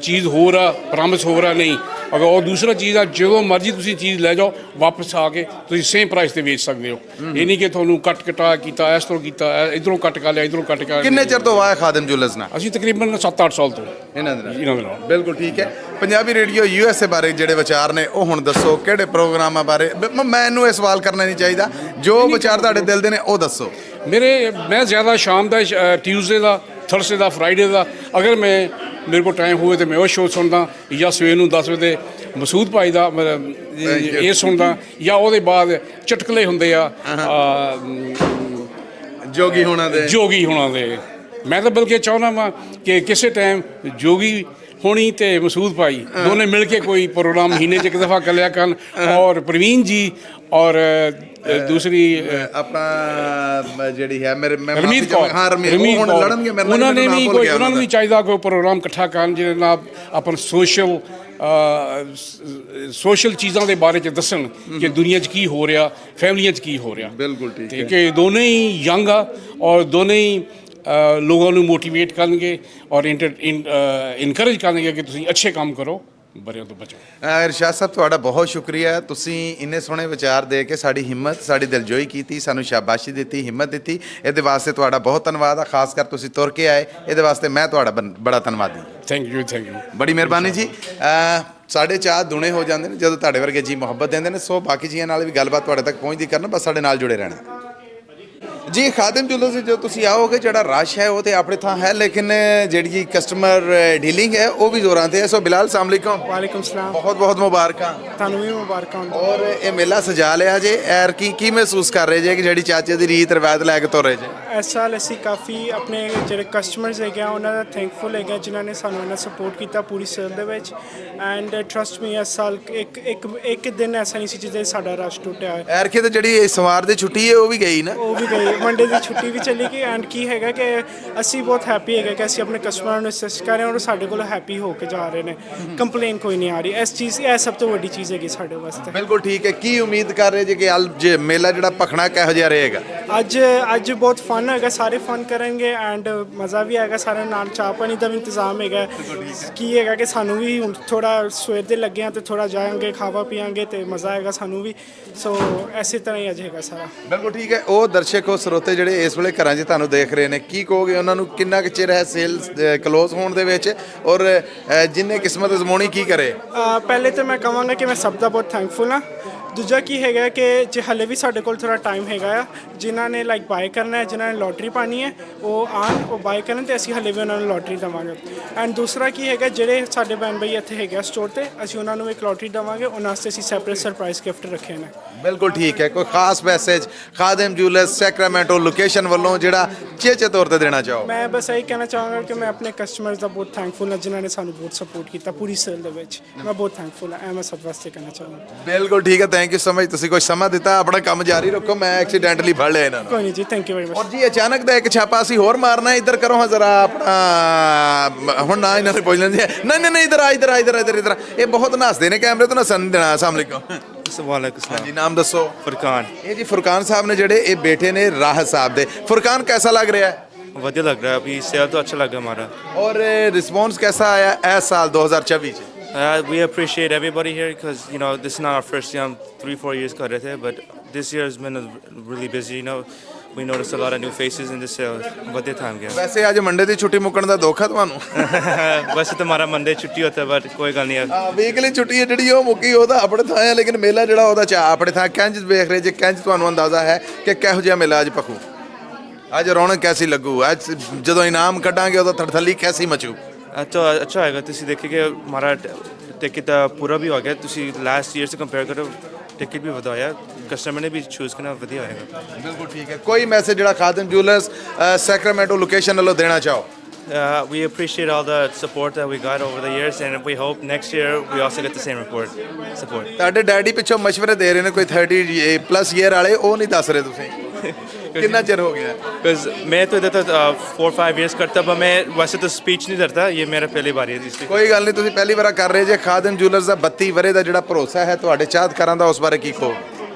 ਚੀਜ਼ ਹੋਰ ਆ, ਪ੍ਰੋਮਿਸ ਹੋਰ ਆ, ਨਹੀਂ। ਅਗਰ ਉਹ ਦੂਸਰਾ ਚੀਜ਼ ਆ, ਜਦੋਂ ਮਰਜ਼ੀ ਤੁਸੀਂ ਚੀਜ਼ ਲੈ ਜਾਓ, ਵਾਪਸ ਆ ਕੇ ਤੁਸੀਂ ਸੇਮ ਪ੍ਰਾਈਸ ਤੇ ਵੇਚ ਸਕਦੇ ਹੋ। ਇਹ ਨਹੀਂ ਕਿ ਤੁਹਾਨੂੰ ਕੱਟ ਕਟਾ ਕੀਤਾ, ਇਸ ਤਰ੍ਹਾਂ ਕੀਤਾ, ਇਧਰੋਂ ਕੱਟ ਕਰ ਲਿਆ, ਇਧਰੋਂ ਕੱਟ ਕਰ। ਕਿੰਨੇ ਚਿਰ ਤੋਂ ਵਾਹ ਖਾਦਿਮ ਜੁਐਲਰਸ ਨਾਲ? ਅਸੀਂ ਤਕਰੀਬਨ 7-8 ਸਾਲ ਤੋਂ ਇਹਨਾਂ ਦੇ ਨਾਲ। ਬਿਲਕੁਲ ਠੀਕ ਹੈ। ਪੰਜਾਬੀ ਰੇਡੀਓ USA ਬਾਰੇ ਜਿਹੜੇ ਵਿਚਾਰ ਨੇ ਉਹ ਹੁਣ ਦੱਸੋ, ਕਿਹੜੇ ਪ੍ਰੋਗਰਾਮਾਂ ਬਾਰੇ? ਮੈਨੂੰ ਇਹ ਸਵਾਲ ਕਰਨਾ ਨਹੀਂ ਚਾਹੀਦਾ, ਜੋ ਵਿਚਾਰ ਤੁਹਾਡੇ ਦਿਲ ਦੇ ਨੇ ਉਹ ਦੱਸੋ। ਮੈਂ ਜ਼ਿਆਦਾ ਸ਼ਾਮ ਦਾ, ਟਿਊਜ਼ਡੇ ਦਾ, ਥਰਸਡੇ ਦਾ, ਫਰਾਈਡੇ ਦਾ, ਅਗਰ ਮੇਰੇ ਕੋਲ ਟਾਈਮ ਹੋਵੇ ਤਾਂ ਮੈਂ ਉਹ ਸ਼ੋਅ ਸੁਣਦਾ, ਜਾਂ ਸਵੇਰ ਨੂੰ 10 ਵਜੇ ਮਸੂਦ ਭਾਈ ਦਾ ਇਹ ਸੁਣਦਾ, ਜਾਂ ਉਹਦੇ ਬਾਅਦ ਚਟਕਲੇ ਹੁੰਦੇ ਆ ਜੋਗੀ ਹੋਣਾ ਦੇ। ਮੈਂ ਤਾਂ ਬਲਕਿ ਚਾਹੁੰਦਾ ਵਾਂ ਕਿ ਕਿਸੇ ਟਾਈਮ ਜੋਗੀ ਹੋਣੀ ਤੇ ਮਸੂਦ ਭਾਈ ਦੋਨੇ ਮਿਲ ਕੇ ਕੋਈ ਪ੍ਰੋਗਰਾਮ ਮਹੀਨੇ 'ਚ ਇੱਕ ਦਫਾ ਕਰਿਆ ਕਰਨ। ਔਰ ਪ੍ਰਵੀਨ ਜੀ ਔਰ ਦੂਸਰੀ ਆਪਣਾ ਜਿਹੜੀ ਹੈ ਰਮੀਤ ਕੌਰ, ਉਹਨਾਂ ਨੇ ਵੀ ਕੋਈ, ਉਹਨਾਂ ਨੂੰ ਵੀ ਚਾਹੀਦਾ ਕੋਈ ਪ੍ਰੋਗਰਾਮ ਇਕੱਠਾ ਕਰਨ ਜਿਹਦੇ ਨਾਲ ਆਪਾਂ ਸੋਸ਼ਲ ਚੀਜ਼ਾਂ ਦੇ ਬਾਰੇ 'ਚ ਦੱਸਣ ਕਿ ਦੁਨੀਆ 'ਚ ਕੀ ਹੋ ਰਿਹਾ, ਫੈਮਲੀਆਂ 'ਚ ਕੀ ਹੋ ਰਿਹਾ। ਬਿਲਕੁਲ ਠੀਕ ਹੈ। ਕਿ ਦੋਨੇ ਹੀ ਯੰਗ ਆ ਔਰ ਦੋਨੇ ਹੀ ਲੋਕਾਂ ਨੂੰ ਮੋਟੀਵੇਟ ਕਰਨਗੇ ਔਰ ਇਨਕਰੇਜ ਕਰਨਗੇ ਕਿ ਤੁਸੀਂ ਅੱਛੇ ਕੰਮ ਕਰੋ, ਬਰਿਆਂ ਤੋਂ ਬਚੋ। ਇਰਸ਼ਾਦ ਸਾਹਿਬ, ਤੁਹਾਡਾ ਬਹੁਤ ਸ਼ੁਕਰੀਆ। ਤੁਸੀਂ ਇੰਨੇ ਸੋਹਣੇ ਵਿਚਾਰ ਦੇ ਕੇ ਸਾਡੀ ਹਿੰਮਤ, ਸਾਡੀ ਦਿਲਜੋਈ ਕੀਤੀ, ਸਾਨੂੰ ਸ਼ਾਬਾਸ਼ੀ ਦਿੱਤੀ, ਹਿੰਮਤ ਦਿੱਤੀ। ਇਹਦੇ ਵਾਸਤੇ ਤੁਹਾਡਾ ਬਹੁਤ ਧੰਨਵਾਦ ਆ। ਖਾਸ ਕਰ ਤੁਸੀਂ ਤੁਰ ਕੇ ਆਏ, ਇਹਦੇ ਵਾਸਤੇ ਮੈਂ ਤੁਹਾਡਾ ਬੜਾ ਧੰਨਵਾਦੀ। Thank you. ਬੜੀ ਮਿਹਰਬਾਨੀ ਜੀ। ਸਾਡੇ ਚਾਹ ਦੁਣੇ ਹੋ ਜਾਂਦੇ ਨੇ ਜਦੋਂ ਤੁਹਾਡੇ ਵਰਗੇ ਜੀ ਮੁਹੱਬਤ ਦਿੰਦੇ ਨੇ। ਸੋ ਬਾਕੀ ਜੀਆਂ ਨਾਲ ਵੀ ਗੱਲਬਾਤ ਤੁਹਾਡੇ ਤੱਕ ਪਹੁੰਚਦੀ ਕਰਨਾ, ਬਸ ਸਾਡੇ ਨਾਲ ਜੁੜੇ ਰਹਿਣਾ ਜੀ। ਖਾਦਿਮ ਜੁਐਲਰਸ ਜਦੋਂ ਤੁਸੀਂ ਆਓਗੇ, ਜਿਹੜਾ ਰਸ਼ ਹੈ ਉਹ ਤੇ ਆਪਣੇ ਥਾਂ ਹੈ, ਲੇਕਿਨ ਜਿਹੜੀ ਕਸਟਮਰ ਡੀਲਿੰਗ ਹੈ ਉਹ ਵੀ ਜ਼ੋਰਾਂ ਤੇ ਹੈ। ਸੋ ਬਿਲਾਲ, अस्सलाम वालेकुम। ਵਾਲੇਕੁਮ ਸਲਾਮ। ਬਹੁਤ ਬਹੁਤ ਮੁਬਾਰਕਾਂ ਤੁਹਾਨੂੰ ਵੀ ਮੁਬਾਰਕਾਂ। ਔਰ ਇਹ ਮੇਲਾ ਸਜਾ ਲਿਆ ਜੇ ਐਰ ਕੀ ਮਹਿਸੂਸ ਕਰ ਰਹੇ ਜੇ ਕਿ ਜਿਹੜੀ ਚਾਚੇ ਦੀ ਰੀਤ ਰਵਾਇਤ ਲੈ ਕੇ ਤੁਰੇ ਜੇ? ਇਸ ਸਾਲ ਅਸੀਂ ਕਾਫੀ ਆਪਣੇ ਜਿਹੜੇ ਕਸਟਮਰਸ ਹੈਗੇ ਆ ਉਹਨਾਂ ਦਾ ਥੈਂਕਫੁਲ ਹੈਗੇ, ਜਿਨ੍ਹਾਂ ਨੇ ਸਾਨੂੰ ਇਹਨਾਂ ਸਪੋਰਟ ਕੀਤਾ ਪੂਰੀ ਸੇਲ ਦੇ ਵਿੱਚ। ਐਂਡ ਟਰਸਟ ਮੀ, ਇਸ ਸਾਲ ਇੱਕ ਦਿਨ ਐਸਾ ਨਹੀਂ ਸੀ ਜਿਹਦੇ ਸਾਡਾ ਰਸ਼ ਟੁੱਟਿਆ ਹੋਇਆ। ਐਰ ਤੇ ਜਿਹੜੀ ਸਵਾਰ ਦੀ ਛੁੱਟੀ ਹੈ ਉਹ ਵੀ ਗਈ ਨਾ? ਉਹ ਵੀ ਗਈ। ਮੰਡੇ ਦੀ ਛੁੱਟੀ ਵੀ ਚੱਲੀ ਗਈ ਐਂਡ ਕੀ ਹੈਗਾ ਕਿ ਅਸੀਂ ਬਹੁਤ ਹੈਪੀ ਹੈਗੇ ਕਿ ਅਸੀਂ ਆਪਣੇ ਕਸਟਮਰਾਂ ਨੂੰ ਅਸਿਸਟ ਕਰ ਰਹੇ ਹਾਂ ਔਰ ਸਾਡੇ ਕੋਲ ਹੈਪੀ ਹੋ ਕੇ ਜਾ ਰਹੇ ਨੇ ਕੰਪਲੇਨ ਕੋਈ ਨਹੀਂ ਆ ਰਹੀ ਇਸ ਚੀਜ਼ ਇਹ ਸਭ ਤੋਂ ਵੱਡੀ ਚੀਜ਼ ਹੈਗੀ ਸਾਡੇ ਵਾਸਤੇ ਬਿਲਕੁਲ ਠੀਕ ਹੈ। ਕੀ ਉਮੀਦ ਕਰ ਰਹੇ ਜੀ ਕਿ ਅੱਜ ਮੇਲਾ ਜਿਹੜਾ ਭਖਣਾ ਕਿਹੋ ਜਿਹਾ ਰਹੇਗਾ? ਅੱਜ ਬਹੁਤ ਫਨ ਹੈਗਾ ਸਾਰੇ ਫਨ ਕਰਨਗੇ ਐਂਡ ਮਜ਼ਾ ਵੀ ਆਏਗਾ ਸਾਰਿਆਂ ਨਾਲ ਚਾਹ ਪਾਣੀ ਦਾ ਵੀ ਇੰਤਜ਼ਾਮ ਹੈਗਾ ਕੀ ਹੈਗਾ ਕਿ ਸਾਨੂੰ ਵੀ ਹੁਣ ਥੋੜਾ ਸਵੇਰ ਦੇ ਲੱਗੇ ਆ ਤੇ ਥੋੜਾ ਜਾਵਾਂਗੇ ਖਾਵਾ ਪੀਵਾਂਗੇ ਤੇ ਮਜ਼ਾ ਆਏਗਾ ਸਾਨੂੰ ਵੀ ਸੋ ਐਸੇ ਤਰ੍ਹਾਂ ਹੀ ਅੱਜ ਹੈਗਾ ਸਾਰਾ। ਬਿਲਕੁਲ ਠੀਕ ਹੈ। ਉਹ ਦਰਸ਼ਕ ਉਹ ਸਰੋਤੇ ਜਿਹੜੇ ਇਸ ਵੇਲੇ ਘਰਾਂ 'ਚ ਤੁਹਾਨੂੰ ਦੇਖ ਰਹੇ ਨੇ ਕੀ ਕਹੋਗੇ ਉਹਨਾਂ ਨੂੰ ਕਿੰਨਾ ਕੁ ਚਿਰ ਹੈ ਸੇਲ ਕਲੋਜ਼ ਹੋਣ ਦੇ ਵਿੱਚ ਔਰ ਜਿੰਨੇ ਕਿਸਮਤ ਅਜ਼ਮਾਉਣੀ ਕੀ ਕਰੇ? ਪਹਿਲੇ ਤਾਂ ਮੈਂ ਕਹਾਂਗਾ ਕਿ ਮੈਂ ਸਭ ਦਾ ਬਹੁਤ ਥੈਂਕਫੁਲ ਹਾਂ। ਦੂਜਾ ਕੀ ਹੈਗਾ ਕਿ ਜੇ ਹਲੇ ਵੀ ਸਾਡੇ ਕੋਲ ਥੋੜਾ ਟਾਈਮ ਹੈਗਾ ਆ ਜਿਨ੍ਹਾਂ ਨੇ ਲਾਈਕ ਬਾਏ ਕਰਨਾ ਹੈ ਜਿਨ੍ਹਾਂ ਨੇ ਲੋਟਰੀ ਪਾਣੀ ਹੈ ਉਹ ਆਉਣ ਉਹ ਬਾਏ ਕਰਨ ਤੇ ਅਸੀਂ ਹਲੇ ਵੀ ਉਹਨਾਂ ਨੂੰ ਲੋਟਰੀ ਦੇਵਾਂਗੇ ਐਂਡ ਦੂਸਰਾ ਕੀ ਹੈਗਾ ਜਿਹੜੇ ਸਾਡੇ ਭੈਣ ਭਾਈ ਇੱਥੇ ਹੈਗੇ ਆ ਸਟੋਰ ਤੇ ਅਸੀਂ ਉਹਨਾਂ ਨੂੰ ਇੱਕ ਲੋਟਰੀ ਦੇਵਾਂਗੇ ਉਹਨਾਂ ਵਾਸਤੇ ਅਸੀਂ ਸੈਪਰੇਟ ਸਰਪ੍ਰਾਈਜ਼ ਗਿਫਟ ਰੱਖੇ ਨੇ। ਬਿਲਕੁਲ ਠੀਕ ਹੈ। ਕੋਈ ਖਾਸ message Khadim jewellers Sacramento location ਵੱਲੋਂ ਜਿਹੜਾ ਚੇਚੇ ਤੌਰ ਤੇ ਦੇਣਾ ਚਾਹੋ? ਮੈਂ ਬਸ ਇਹੀ ਕਹਿਣਾ ਚਾਹਾਂਗਾ ਕਿ ਮੈਂ ਆਪਣੇ ਕਸਟਮਰਸ ਦਾ ਬਹੁਤ ਥੈਂਕਫੁਲ ਹਾਂ ਜਿਨ੍ਹਾਂ ਨੇ ਸਾਨੂੰ ਬਹੁਤ ਸਪੋਰਟ ਕੀਤਾ ਪੂਰੀ ਸੇਲ ਦੇ ਵਿੱਚ ਮੈਂ ਬਹੁਤ ਥੈਂਕਫੁਲ ਹਾਂ ਮੈਂ ਸਭ ਵਾਸਤੇ ਕਹਿਣਾ ਚਾਹਾਂਗਾ। ਬਿਲਕੁਲ ਠੀਕ ਹੈ। Thank you so much. ਤੁਸੀਂ ਕੁਝ ਸਮਾਂ ਦਿੱਤਾ ਆਪਣਾ ਕੰਮ ਜਾਰੀ ਰੱਖੋ। ਮੈਂ ਐਕਸੀਡੈਂਟਲੀ ਫੜ ਲਿਆ ਇਹਨਾਂ ਨੂੰ। ਕੋਈ ਨਹੀਂ ਜੀ ਥੈਂਕ ਯੂ ਵੈਰੀ ਮਚ। ਔਰ ਜੀ ਅਚਾਨਕ ਦਾ ਇੱਕ ਛਾਪਾ ਅਸੀਂ ਹੋਰ ਮਾਰਨਾ ਇੱਧਰ ਕਰੋ ਹਾਂ ਜ਼ਰਾ ਆਪਣਾ ਹੁਣ ਨਾ ਇਹਨਾਂ ਨੇ ਪੁੱਛ ਲੈਂਦੇ ਨਹੀਂ ਇੱਧਰ ਇਹ ਬਹੁਤ ਨੱਸਦੇ ਨੇ ਕੈਮਰੇ ਤੋਂ ਨੱਸਣ ਨਹੀਂ ਦੇਣਾ। ਅਸਲਾਮ ਅਲੈਕੁਮ ਜੀ ਨਾਮ ਦੱਸੋ? फुरकान ਇਹ ਜੀ ਫੁਰਕਾਨ ਸਾਹਿਬ ਨੇ ਜਿਹੜੇ ਇਹ ਬੇਟੇ ਨੇ ਰਾਹਤ ਸਾਹਿਬ ਦੇ। ਫੁਰਕਾਨ कैसा लग रहा है? वधिया लग रहा है अभी सेल तो अच्छा लगा हमारा और रिस्पॉन्स कैसा आया इस साल 2024 ਚ? we appreciate everybody here because you know this is not our first year हम 3-4 years कर रहे थे but this year has been really busy you know we noticed a lot of new faces in the sale वधिया time गया। ਵੈਸੇ ਅੱਜ ਮੰਡੇ ਦੀ ਛੁੱਟੀ ਮੁੱਕਣ ਦਾ ਦੁੱਖ ਹੈ ਤੁਹਾਨੂੰ? वैसे तो हमारा मंडे छुट्टी होता है but कोई गल नहीं है ਵੀਕਲੀ ਛੁੱਟੀ ਹੈ ਜਿਹੜੀ ਉਹ ਮੁੱਕੀ ਉਹਦਾ ਆਪਣੇ ਥਾਂ ਹੈ ਲੇਕਿਨ ਮੇਲਾ ਜਿਹੜਾ ਉਹਦਾ ਚਾਹ ਆਪਣੇ ਥਾਂ ਕਿੰਜ ਵੇਖ ਰਹੇ ਜੇ ਕਿੰਜ ਤੁਹਾਨੂੰ ਅੰਦਾਜ਼ਾ ਹੈ ਕਿ ਕਿਹੋ ਜਿਹਾ ਮੇਲਾ ਅੱਜ ਪਖੂ ਅੱਜ ਰੌਣਕ ਕੈਸੀ ਲੱਗੂ ਅੱਜ ਜਦੋਂ ਇਨਾਮ ਕੱਢਾਂਗੇ ਉਦੋਂ ਥੜਥੱਲੀ ਕੈਸੀ ਮਚੂ? अच्छा आएगा तुसी देखिए हमारा टिकट पूरा भी हो गया तुसी लास्ट ईयर से कंपेयर करो टिकट भी ਵਧਾਇਆ ਕਸਟਮਰ ਨੇ ਵੀ ਚੂਜ਼ ਕਰਨਾ ਵਧੀਆ ਆਏਗਾ। ਬਿਲਕੁਲ ਠੀਕ ਹੈ। ਕੋਈ ਮੈਸੇਜ ਜਿਹੜਾ ਖਾਦਿਮ ਜੂਲਰਸ ਸੈਕਰਾਮੈਂਟੋ ਲੋਕੇਸ਼ਨ ਵੱਲੋਂ ਦੇਣਾ ਚਾਹੋ? We appreciate all the support that we got over the years and we hope next year we also get the same support. ਤੁਹਾਡੇ ਡੈਡੀ ਪਿੱਛੋਂ ਮਸ਼ਵਰੇ ਦੇ ਰਹੇ ਨੇ ਕੋਈ 30+ ਈਅਰ ਵਾਲੇ ਉਹ ਨਹੀਂ ਦੱਸ ਰਹੇ ਤੁਸੀਂ कितना चेर हो गया? Because मैं तो इधर तो 4-5 years करता पर मैं वैसे तो स्पीच नहीं करता ये मेरा पहली बारी है इसलिए ਕੋਈ ਗੱਲ ਨਹੀਂ ਤੁਸੀਂ ਪਹਿਲੀ ਵਾਰ ਕਰ ਰਹੇ ਜੇ। ਖਾਦਿਮ ਜੂਲਰਸ ਦਾ 32 ਵਰੇ ਦਾ ਜਿਹੜਾ ਭਰੋਸਾ ਹੈ ਤੁਹਾਡੇ ਚਾਹਤਕਾਰਾਂ ਦਾ ਉਸ ਬਾਰੇ ਕੀ ਕਹੋ?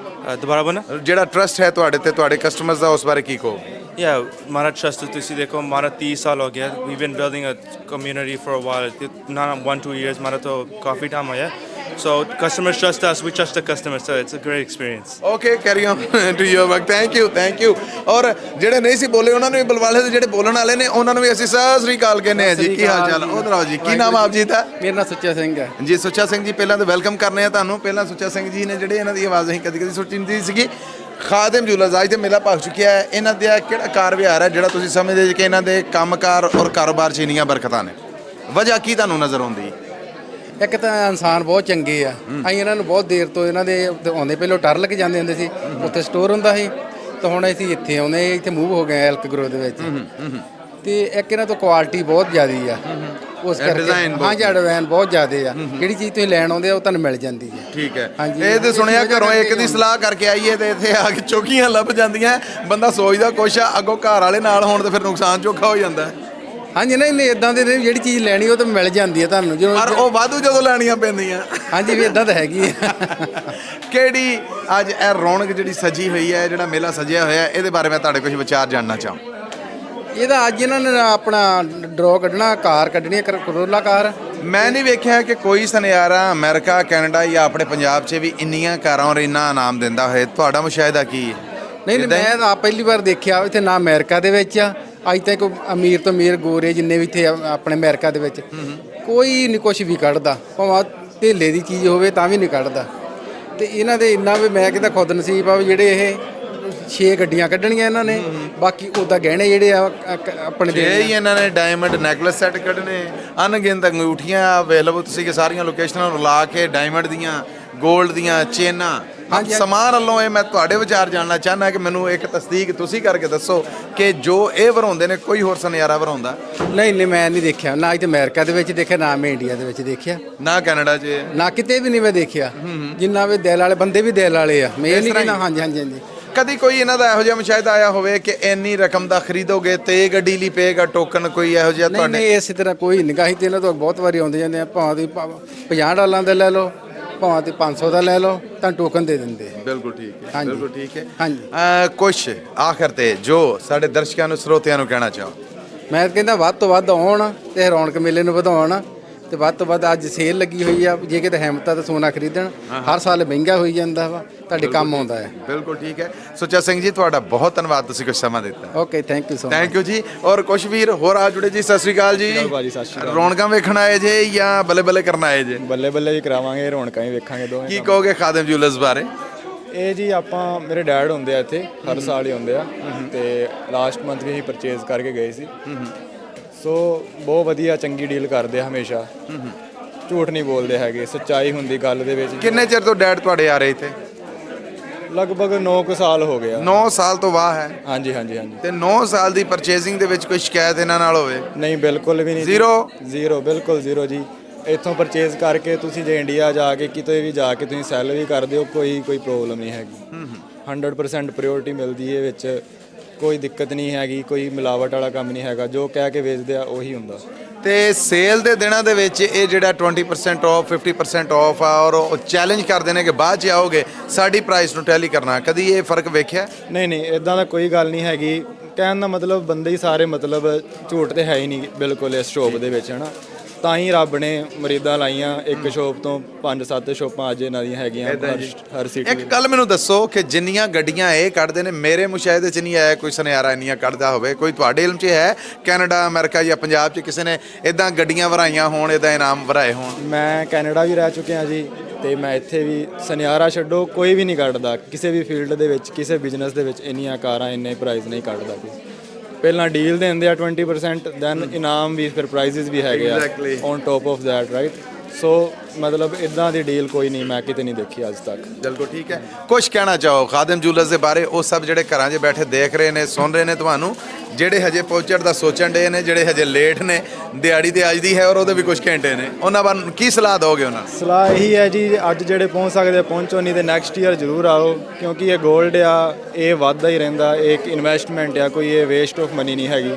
दोबारा बोला ਜਿਹੜਾ ਟਰਸਟ ਹੈ ਤੁਹਾਡੇ ਤੇ ਤੁਹਾਡੇ ਕਸਟਮਰਸ ਦਾ ਉਸ ਬਾਰੇ ਕੀ ਕਹੋ? या हमारा ट्रस्ट तो इसी देखो हमारा 30 साल हो गया we been building a community for a while not 1-2 years हमारा तो काफ़ी टाइम हो गया so customers trust us we trust the customers so it's a great experience. Okay carry on to your work. Thank you. ਔਰ ਜਿਹੜੇ ਨਹੀਂ ਸੀ ਬੋਲੇ ਉਹਨਾਂ ਨੂੰ ਵੀ ਬੁਲਵਾ ਲਏ ਤੇ ਜਿਹੜੇ ਬੋਲਣ ਵਾਲੇ ਨੇ ਉਹਨਾਂ ਨੂੰ ਵੀ ਅਸੀਂ ਸਤਿ ਸ੍ਰੀ ਅਕਾਲ ਕਹਿੰਦੇ ਆ ਜੀ। ਕੀ ਹਾਲ ਚਾਲ? ਉਧਰ ਆਓ ਜੀ। ਕੀ ਨਾਮ ਆਪ ਜੀ ਦਾ? ਮੇਰਾ ਨਾਮ ਸੁੱਚਾ ਸਿੰਘ ਹੈ ਜੀ ਸੁੱਚਾ ਸਿੰਘ ਜੀ ਪਹਿਲਾਂ ਤਾਂ ਵੈਲਕਮ ਕਰਨੇ ਆ ਤੁਹਾਨੂੰ। ਪਹਿਲਾਂ ਸੁੱਚਾ ਸਿੰਘ ਜੀ ਨੇ ਜਿਹੜੇ ਇਹਨਾਂ ਦੀ ਆਵਾਜ਼ ਅਸੀਂ ਕਦੀ ਸੁਣੀ ਸੀਗੀ। ਖਾਦਿਮ ਜੂਲਰਸ ਅੱਜ ਤੇ ਮੇਲਾ ਭਖ ਚੁੱਕਿਆ ਹੈ। ਇਹਨਾਂ ਦਾ ਕਿਹੜਾ ਕਾਰ ਵਿਹਾਰ ਹੈ ਜਿਹੜਾ ਤੁਸੀਂ ਸਮਝਦੇ ਜੀ ਕਿ ਇਹਨਾਂ ਦੇ ਕੰਮਕਾਰ ਔਰ ਕਾਰੋਬਾਰ 'ਚ ਇੰਨੀਆਂ ਬਰਕਤਾਂ ਨੇ? ਵਜ੍ਹਾ ਕੀ ਤੁਹਾਨੂੰ ਨਜ਼ਰ ਆਉਂਦੀ? ਇੱਕ ਤਾਂ ਇਨਸਾਨ ਬਹੁਤ ਚੰਗੇ ਆ ਅਸੀਂ ਇਹਨਾਂ ਨੂੰ ਬਹੁਤ ਦੇਰ ਤੋਂ ਇਹਨਾਂ ਦੇ ਆਉਂਦੇ ਪਹਿਲਾਂ ਟਰ ਲੱਗ ਜਾਂਦੇ ਹੁੰਦੇ ਸੀ ਉੱਥੇ ਸਟੋਰ ਹੁੰਦਾ ਸੀ ਤਾਂ ਹੁਣ ਅਸੀਂ ਇੱਥੇ ਆਉਂਦੇ ਇੱਥੇ ਮੂਵ ਹੋ ਗਏ ਐਲਕ ਗਰੋ ਦੇ ਵਿੱਚ ਤੇ ਇੱਕ ਇਹਨਾਂ ਤੋਂ ਕੁਆਲਿਟੀ ਬਹੁਤ ਜ਼ਿਆਦੀ ਆ ਉਸ ਕਰਕੇ ਹਾਂ ਜੀ ਐਡਵਾਂਸ ਬਹੁਤ ਜ਼ਿਆਦੇ ਆ ਜਿਹੜੀ ਚੀਜ਼ ਤੁਸੀਂ ਲੈਣ ਆਉਂਦੇ ਆ ਉਹ ਤੁਹਾਨੂੰ ਮਿਲ ਜਾਂਦੀ ਹੈ। ਠੀਕ ਹੈ। ਹਾਂਜੀ। ਇਹ ਤੇ ਸੁਣਿਆ ਘਰੋਂ ਇੱਕ ਦੀ ਸਲਾਹ ਕਰਕੇ ਆਈਏ ਤੇ ਇੱਥੇ ਆ ਕੇ ਚੌਕੀਆਂ ਲੱਭ ਜਾਂਦੀਆਂ ਬੰਦਾ ਸੋਚਦਾ ਕੁਛ ਆ ਅੱਗੋਂ ਘਰ ਵਾਲੇ ਨਾਲ ਹੋਣ ਤੇ ਫਿਰ ਨੁਕਸਾਨ ਚੋਖਾ ਹੋ ਜਾਂਦਾ। ਹਾਂਜੀ ਨਹੀਂ ਇਦਾਂ ਦੇ ਜਿਹੜੀ ਚੀਜ਼ ਲੈਣੀ ਉਹ ਤਾਂ ਮਿਲ ਜਾਂਦੀ ਹੈ ਤੁਹਾਨੂੰ ਪਰ ਉਹ ਵਾਧੂ ਜਦੋਂ ਲੈਣੀਆਂ ਪੈਂਦੀਆਂ। ਹਾਂਜੀ ਵੀ ਇਦਾਂ ਤਾਂ ਹੈਗੀ ਆ। ਕਿਹੜੀ ਅੱਜ ਇਹ ਰੌਣਕ ਜਿਹੜੀ ਸਜੀ ਹੋਈ ਹੈ ਜਿਹੜਾ ਮੇਲਾ ਸਜਿਆ ਹੋਇਆ ਇਹਦੇ ਬਾਰੇ ਮੈਂ ਤੁਹਾਡੇ ਕੁਝ ਵਿਚਾਰ ਜਾਣਨਾ ਚਾਹਾਂ। ਇਹਦਾ ਅੱਜ ਇਹਨਾਂ ਨੇ ਆਪਣਾ ਡਰੋ ਕੱਢਣਾ ਕਾਰ ਕੱਢਣੀ ਕਰੋਲਾ ਕਾਰ। ਮੈਂ ਨਹੀਂ ਵੇਖਿਆ ਕਿ ਕੋਈ ਸੁਨਿਆਰਾ ਅਮਰੀਕਾ ਕੈਨੇਡਾ ਜਾਂ ਆਪਣੇ ਪੰਜਾਬ 'ਚ ਵੀ ਇੰਨੀਆਂ ਕਾਰਾਂ ਔਰ ਇੰਨਾ ਇਨਾਮ ਦਿੰਦਾ ਹੋਏ। ਤੁਹਾਡਾ ਮੁਸ਼ਾਹਿਦਾ ਕੀ ਹੈ? ਨਹੀਂ ਮੈਂ ਤਾਂ ਪਹਿਲੀ ਵਾਰ ਦੇਖਿਆ ਇੱਥੇ ਨਾ ਅਮਰੀਕਾ ਦੇ ਵਿੱਚ ਆ ਅੱਜ ਤੱਕ ਅਮੀਰ ਤੋਂ ਅਮੀਰ ਗੋਰੇ ਜਿੰਨੇ ਵੀ ਇੱਥੇ ਆਪਣੇ ਅਮਰੀਕਾ ਦੇ ਵਿੱਚ ਕੋਈ ਨਹੀਂ ਕੁਛ ਵੀ ਕੱਢਦਾ ਭਾਵੇਂ ਧੇਲੇ ਦੀ ਚੀਜ਼ ਹੋਵੇ ਤਾਂ ਵੀ ਨਹੀਂ ਕੱਢਦਾ ਤੇ ਇਹਨਾਂ ਦੇ ਇੰਨਾ ਵੀ ਮੈਂ ਕਹਿੰਦਾ ਖੁਦ ਨਸੀਬ ਆ ਵੀ ਜਿਹੜੇ ਇਹ 6 ਗੱਡੀਆਂ ਕੱਢਣੀਆਂ ਇਹਨਾਂ ਨੇ ਬਾਕੀ ਉਹਦਾ ਗਹਿਣੇ ਜਿਹੜੇ ਆ ਆਪਣੇ ਦੇ ਹੀ ਇਹਨਾਂ ਨੇ ਡਾਇਮੰਡ ਨੈਕਲੈਸ ਸੈੱਟ ਕੱਢਣੇ ਅਣਗਿਣਤ ਅੰਗੂਠੀਆਂ ਅਵੇਲੇਬਲ ਤੁਸੀਂ ਕਿ ਸਾਰੀਆਂ ਲੋਕੇਸ਼ਨਾਂ ਨੂੰ ਲਾ ਕੇ ਡਾਇਮੰਡ ਦੀਆਂ ਗੋਲਡ ਦੀਆਂ ਚੇਨਾਂ ਸਮਾਨ ਵੱਲੋਂ ਇਹ ਮੈਂ ਤੁਹਾਡੇ ਵਿਚਾਰ ਜਾਣਨਾ ਚਾਹੁੰਦਾ ਕਿ ਮੈਨੂੰ ਇੱਕ ਤਸਦੀਕ ਤੁਸੀਂ ਕਰਕੇ ਦੱਸੋ ਕਿ ਜੋ ਇਹ ਵਰਾਉਂਦੇ ਨੇ ਕੋਈ ਹੋਰ ਸੁਨਿਆਰਾ ਵਰਾਉਂਦਾ? ਨਹੀਂ ਮੈਂ ਨਹੀਂ ਦੇਖਿਆ ਨਾ ਇੱਥੇ ਅਮਰੀਕਾ ਦੇ ਵਿੱਚ ਦੇਖਿਆ ਨਾ ਮੈਂ ਇੰਡੀਆ ਦੇ ਵਿੱਚ ਦੇਖਿਆ ਨਾ ਕੈਨੇਡਾ 'ਚ ਨਾ ਕਿਤੇ ਵੀ ਨਹੀਂ ਮੈਂ ਦੇਖਿਆ ਜਿੰਨਾ ਵੀ ਦਿਲ ਵਾਲੇ ਬੰਦੇ ਵੀ ਦਿਲ ਵਾਲੇ ਆ ਮੈਂ ਇਹ ਨਹੀਂ ਕਹਿਣਾ। ਹਾਂਜੀ ਕਦੀ ਕੋਈ ਇਹਨਾਂ ਦਾ ਇਹੋ ਜਿਹਾ ਮੁਸ਼ਾਹਿਦ ਆਇਆ ਹੋਵੇ ਕਿ ਇੰਨੀ ਰਕਮ ਦਾ ਖਰੀਦੋਗੇ ਤੇ ਇਹ ਗੱਡੀ ਲਈ ਪਏਗਾ ਟੋਕਨ, ਕੋਈ ਇਹੋ ਜਿਹਾ ਨਹੀਂ ਤੁਹਾਡੇ? ਨਹੀਂ ਇਸੇ ਤਰ੍ਹਾਂ ਕੋਈ ਨਿਗਾਹੀ ਤੇ ਇਹਨਾਂ ਤੋਂ ਬਹੁਤ ਵਾਰੀ ਆਉਂਦੇ ਜਾਂਦੇ ਆ, ਭਾਵੇਂ ਤੁਸੀਂ $50 ਦਾ ਲੈ ਲਓ, ਭਾਵੇਂ ਤੁਸੀਂ 500 ਦਾ ਲੈ ਲਓ, ਤਾਂ ਟੋਕਨ ਦੇ ਦਿੰਦੇ ਆ। ਬਿਲਕੁਲ ਠੀਕ ਹੈ, ਹਾਂਜੀ। ਬਿਲਕੁਲ ਠੀਕ ਹੈ। ਹਾਂਜੀ। ਕੁਛ ਆਖਰ ਤੇ ਜੋ ਸਾਡੇ ਦਰਸ਼ਕਾਂ ਨੂੰ ਸਰੋਤਿਆਂ ਨੂੰ ਕਹਿਣਾ ਚਾਹੋ। ਮੈਂ ਕਹਿੰਦਾ ਵੱਧ ਤੋਂ ਵੱਧ ਆਉਣ ਤੇ ਰੌਣਕ ਮੇਲੇ ਨੂੰ ਵਧਾਉਣ, ਤੇ ਵੱਧ ਤੋਂ ਵੱਧ ਅੱਜ ਸੇਲ ਲੱਗੀ ਹੋਈ ਆ, ਜੇ ਕਿਤੇ ਹਿੰਮਤ ਆ ਤਾਂ ਸੋਨਾ ਖਰੀਦਣ। ਹਰ ਸਾਲ ਮਹਿੰਗਾ ਹੋਈ ਜਾਂਦਾ ਵਾ, ਤੁਹਾਡੇ ਕੰਮ ਆਉਂਦਾ ਹੈ। ਬਿਲਕੁਲ ਠੀਕ ਹੈ। ਸੁੱਚਾ ਸਿੰਘ ਜੀ ਤੁਹਾਡਾ ਬਹੁਤ ਧੰਨਵਾਦ, ਤੁਸੀਂ ਕੁਝ ਸਮਾਂ ਦਿੱਤਾ। Okay, thank you so much. Thank you ਜੀ। ਔਰ ਕੁਛ ਵੀਰ ਹੋਰ ਆ ਜੁੜੇ ਜੀ, ਸਤਿ ਸ੍ਰੀ ਅਕਾਲ ਜੀ। ਰੌਣਕਾਂ ਵੇਖਣ ਆਏ ਜੇ ਜਾਂ ਬੱਲੇ ਬੱਲੇ ਕਰਨ ਆਏ ਜੇ? ਬੱਲੇ ਬੱਲੇ ਵੀ ਕਰਾਵਾਂਗੇ, ਰੌਣਕਾਂ ਵੀ ਵੇਖਾਂਗੇ ਦੋਵੇਂ। ਕੀ ਕਹੋਗੇ ਖਾਦਮ ਜੁਐਲਰਸ ਬਾਰੇ? ਇਹ ਜੀ ਆਪਾਂ ਮੇਰੇ ਡੈਡ ਹੁੰਦੇ ਆ ਇੱਥੇ, ਹਰ ਸਾਲ ਹੀ ਹੁੰਦੇ ਆ, ਤੇ ਲਾਸਟ ਮੰਥ ਵੀ ਅਸੀਂ ਪਰਚੇਜ਼ ਕਰਕੇ ਗਏ ਸੀ। ਸੋ ਬਹੁਤ ਵਧੀਆ, ਚੰਗੀ ਡੀਲ ਕਰਦੇ ਆ ਹਮੇਸ਼ਾ, ਝੂਠ ਨਹੀਂ ਬੋਲਦੇ ਹੈਗੇ, ਸੱਚਾਈ ਹੁੰਦੀ ਗੱਲ ਦੇ ਵਿੱਚ। ਕਿੰਨੇ ਚਿਰ ਤੋਂ ਡੈਡ ਤੁਹਾਡੇ ਆ ਰਹੇ ਇੱਥੇ? ਲਗਭਗ 9 ਕੁ ਸਾਲ ਹੋ ਗਿਆ। 9 ਸਾਲ ਤੋਂ ਬਾਅਦ ਹੈ? ਹਾਂਜੀ ਹਾਂਜੀ ਹਾਂਜੀ। ਤੇ 9 ਸਾਲ ਦੀ ਪਰਚੇਸਿੰਗ ਦੇ ਵਿੱਚ ਕੋਈ ਸ਼ਿਕਾਇਤ ਇਹਨਾਂ ਨਾਲ ਹੋਵੇ? ਨਹੀਂ, ਬਿਲਕੁਲ ਵੀ ਨਹੀਂ। ਜ਼ੀਰੋ, ਬਿਲਕੁਲ ਜ਼ੀਰੋ ਜੀ। ਇੱਥੋਂ ਪਰਚੇਜ਼ ਕਰਕੇ ਤੁਸੀਂ ਜੇ ਇੰਡੀਆ ਜਾ ਕੇ ਕਿਤੇ ਵੀ ਜਾ ਕੇ ਤੁਸੀਂ ਸੈਲ ਵੀ ਕਰਦੇ ਹੋ, ਕੋਈ ਪ੍ਰੋਬਲਮ ਨਹੀਂ ਹੈਗੀ। 100% ਪ੍ਰਿਓਰਿਟੀ ਮਿਲਦੀ ਹੈ ਵਿੱਚ, ਕੋਈ ਦਿੱਕਤ ਨਹੀਂ ਹੈਗੀ, ਕੋਈ ਮਿਲਾਵਟ ਵਾਲਾ ਕੰਮ ਨਹੀਂ ਹੈਗਾ। ਜੋ ਕਹਿ ਕੇ ਵੇਚਦੇ ਆ ਉਹੀ ਹੁੰਦਾ। ਤੇ ਸੇਲ ਦੇ ਦਿਨਾਂ ਦੇ ਵਿੱਚ ਇਹ ਜਿਹੜਾ 20% ਆਫ 50% ਆਫ ਆ, ਔਰ ਉਹ ਚੈਲੰਜ ਕਰਦੇ ਨੇ ਕਿ ਬਾਅਦ 'ਚ ਆਓਗੇ ਸਾਡੀ ਪ੍ਰਾਈਸ ਨੂੰ ਟੈਲੀ ਕਰਨਾ, ਕਦੀ ਇਹ ਫਰਕ ਵੇਖਿਆ? ਨਹੀਂ ਨਹੀਂ, ਇਦਾਂ ਦਾ ਕੋਈ ਗੱਲ ਨਹੀਂ ਹੈਗੀ। ਕਹਿਣ ਦਾ ਮਤਲਬ ਬੰਦੇ ਹੀ ਸਾਰੇ ਮਤਲਬ ਝੂਠ ਤੇ ਹੈ ਹੀ ਨਹੀਂ ਬਿਲਕੁਲ ਇਸ ਸ਼ੋਪ ਦੇ ਵਿੱਚ, ਹੈ ਨਾ। ਤਾਂ ਹੀ ਰੱਬ ਨੇ ਮਰੀਦਾਂ ਲਾਈਆਂ, ਇੱਕ ਸ਼ੋਪ ਤੋਂ 5-7 ਸ਼ੋਪਾਂ ਅੱਜ ਇਹਨਾਂ ਦੀਆਂ ਹੈਗੀਆਂ ਹਰ ਸਿਟੀ। ਇੱਕ ਗੱਲ ਮੈਨੂੰ ਦੱਸੋ ਕਿ ਜਿੰਨੀਆਂ ਗੱਡੀਆਂ ਇਹ ਕੱਢਦੇ ਨੇ, ਮੇਰੇ ਮੁਸ਼ਾਹਦੇ 'ਚ ਨਹੀਂ ਆਇਆ ਕੋਈ ਸੁਨਿਆਰਾ ਇੰਨੀਆਂ ਕੱਢਦਾ ਹੋਵੇ। ਕੋਈ ਤੁਹਾਡੇ ਇਲਮ 'ਚ ਹੈ ਕੈਨੇਡਾ, ਅਮਰੀਕਾ ਜਾਂ ਪੰਜਾਬ 'ਚ ਕਿਸੇ ਨੇ ਇਦਾਂ ਗੱਡੀਆਂ ਵਰਾਈਆਂ ਹੋਣ, ਇਦਾਂ ਇਨਾਮ ਵਰਾਏ ਹੋਣ? ਮੈਂ ਕੈਨੇਡਾ ਵੀ ਰਹਿ ਚੁੱਕਿਆ ਜੀ, ਤੇ ਮੈਂ ਇੱਥੇ ਵੀ। ਸੁਨਿਆਰਾ ਛੱਡੋ, ਕੋਈ ਵੀ ਨਹੀਂ ਕੱਢਦਾ ਕਿਸੇ ਵੀ ਫੀਲਡ ਦੇ ਵਿੱਚ, ਕਿਸੇ ਬਿਜ਼ਨਸ ਦੇ ਵਿੱਚ ਇੰਨੀਆਂ ਕਾਰਾਂ, ਇੰਨੇ ਪ੍ਰਾਈਜ਼ ਨਹੀਂ ਕੱਢਦਾ ਕੋਈ। ਪਹਿਲਾਂ ਡੀਲ ਦਿੰਦੇ ਆ 20%, ਦੈਨ ਇਨਾਮ ਵੀ, ਫਿਰ ਪ੍ਰਾਈਜ਼ਸ ਵੀ ਹੈਗੇ ਆ on top of that, right. So ਮਤਲਬ ਇਦਾਂ ਦੀ ਡੀਲ ਕੋਈ ਨਹੀਂ, ਮੈਂ ਕਿਤੇ ਨਹੀਂ ਦੇਖੀ ਅੱਜ ਤੱਕ। ਬਿਲਕੁਲ ਠੀਕ ਹੈ। ਕੁਝ ਕਹਿਣਾ ਚਾਹੋ ਖਾਦਮ ਜੁਐਲਰਸ ਦੇ ਬਾਰੇ, ਉਹ ਸਭ ਜਿਹੜੇ ਘਰਾਂ 'ਚ ਬੈਠੇ ਦੇਖ ਰਹੇ ਨੇ, ਸੁਣ ਰਹੇ ਨੇ ਤੁਹਾਨੂੰ, ਜਿਹੜੇ ਹਜੇ ਪਹੁੰਚਣ ਦਾ ਸੋਚਣ ਡੇ ਨੇ, ਜਿਹੜੇ ਹਜੇ ਲੇਟ ਨੇ, ਦਿਹਾੜੀ ਤੇ ਅੱਜ ਦੀ ਹੈ ਔਰ ਉਹਦੇ ਵੀ ਕੁਝ ਘੰਟੇ ਨੇ, ਉਹਨਾਂ ਬਾਰੇ ਕੀ ਸਲਾਹ ਦੋਗੇ ਉਹਨਾਂ ਨੂੰ? ਸਲਾਹ ਇਹੀ ਹੈ ਜੀ, ਅੱਜ ਜਿਹੜੇ ਪਹੁੰਚ ਸਕਦੇ ਪਹੁੰਚੋ, ਨਹੀਂ ਤੇ ਨੈਕਸਟ ਈਅਰ ਜ਼ਰੂਰ ਆਓ, ਕਿਉਂਕਿ ਇਹ 골ਡ ਆ, ਇਹ ਵੱਧਦਾ ਹੀ ਰਹਿੰਦਾ, ਇਹ ਇੱਕ ਇਨਵੈਸਟਮੈਂਟ ਆ, ਕੋਈ ਇਹ ਵੇਸਟ ਆਫ ਮਨੀ ਨਹੀਂ ਹੈਗੀ।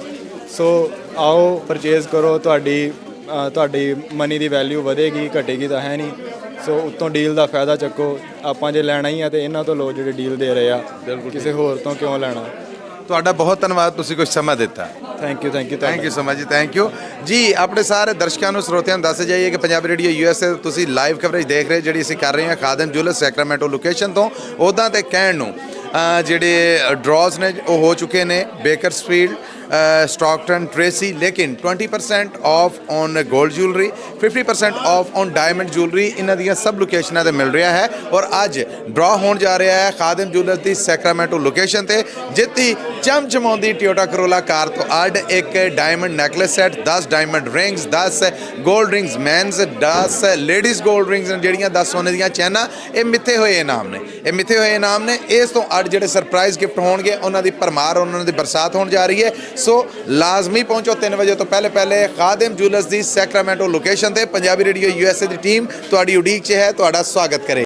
ਸੋ ਆਓ, ਪਰਚੇਜ਼ ਕਰੋ, ਤੁਹਾਡੀ ਮਨੀ ਦੀ ਵੈਲਿਊ ਵਧੇਗੀ, ਘਟੇਗੀ ਤਾਂ ਹੈ ਨਹੀਂ। ਸੋ ਉੱਤੋਂ ਡੀਲ ਦਾ ਫਾਇਦਾ ਚੱਕੋ। ਆਪਾਂ ਜੇ ਲੈਣਾ ਹੀ ਆ ਤੇ ਇਹਨਾਂ ਤੋਂ ਲਓ ਜਿਹੜੇ ਡੀਲ ਦੇ ਰਹੇ ਆ, ਕਿਸੇ ਹੋਰ ਤੋਂ ਕਿਉਂ ਲੈਣਾ। ਤੁਹਾਡਾ ਬਹੁਤ ਧੰਨਵਾਦ, ਤੁਸੀਂ ਕੁਝ ਸਮਾਂ ਦਿੱਤਾ। ਥੈਂਕ ਯੂ ਸੋ ਮਚ ਜੀ, ਥੈਂਕ ਯੂ ਜੀ। ਆਪਣੇ ਸਾਰੇ ਦਰਸ਼ਕਾਂ ਨੂੰ, ਸਰੋਤਿਆਂ ਨੂੰ ਦੱਸ ਜਾਈਏ ਕਿ ਪੰਜਾਬੀ ਰੇਡੀਓ USA ਤੁਸੀਂ ਲਾਈਵ ਕਵਰੇਜ ਦੇਖ ਰਹੇ, ਜਿਹੜੀ ਅਸੀਂ ਕਰ ਰਹੇ ਹਾਂ ਖਾਦਮ ਜੁਐਲਰਸ ਸੈਕਰਾਮੈਂਟੋ ਲੋਕੇਸ਼ਨ ਤੋਂ। ਉੱਦਾਂ ਤੇ ਕਹਿਣ ਨੂੰ ਜਿਹੜੇ ਡਰਾਜ਼ ਨੇ ਉਹ ਹੋ ਚੁੱਕੇ ਨੇ ਬੇਕਰਸਫੀਲਡ, ਸਟਾਕਟਨ, ਟ੍ਰੇਸੀ, ਲੇਕਿਨ 20% ਆਫ ਔਨ 골ਡ jewellery, 50% of on diamond jewellery ਇਹਨਾਂ ਦੀਆਂ ਸਭ ਲੋਕੇਸ਼ਨਾਂ ਤੇ ਮਿਲ ਰਿਹਾ ਹੈ। ਔਰ ਅੱਜ ਡਰਾ ਹੋਣ ਜਾ ਰਿਹਾ ਹੈ ਖਾਦਮ ਜੁਐਲਰਸ ਦੀ ਸੈਕਰਾਮੈਂਟੋ ਲੋਕੇਸ਼ਨ ਤੇ, ਜਿੱਤੀ ਚਮਚਮਾਉਂਦੀ ਟੋਯੋਟਾ ਕਰੋਲਾ ਕਾਰ ਤੋਂ ਅੱਡ ਇੱਕ diamond necklace set, 10 diamond rings, 10 골ਡ ਰਿੰਗਸ ਮੈਨਸ, 10 ਲੇਡੀਜ਼ 골ਡ ਰਿੰਗਸ ਨੇ, ਜਿਹੜੀਆਂ 10 ਸੋਨੇ ਦੀਆਂ ਚੈਨਾਂ। ਇਹ ਮਿੱਥੇ ਹੋਏ ਇਨਾਮ ਨੇ, ਇਹ ਮਿੱਥੇ ਹੋਏ ਇਨਾਮ ਨੇ। ਇਸ ਤੋਂ ਅੱਡ ਜਿਹੜੇ ਸਰਪ੍ਰਾਈਜ਼ ਗਿਫਟ ਹੋਣਗੇ, ਉਹਨਾਂ ਦੀ ਭਰਮਾਰ, ਉਹਨਾਂ ਦੀ ਬਰਸਾਤ ਹੋਣ ਜਾ ਰਹੀ ਹੈ। ਸੋ ਲਾਜ਼ਮੀ ਪਹੁੰਚੋ 3 ਵਜੇ ਤੋਂ ਪਹਿਲੇ ਖਾਦਮ ਜੁਐਲਰਸ ਦੀ ਸੈਕਰਾਮੈਂਟੋ ਲੋਕੇਸ਼ਨ ਤੇ। ਪੰਜਾਬੀ ਰੇਡੀਓ USA ਦੀ ਟੀਮ ਤੁਹਾਡੀ ਉਡੀਕ 'ਚ ਹੈ, ਤੁਹਾਡਾ ਸਵਾਗਤ ਕਰੇ।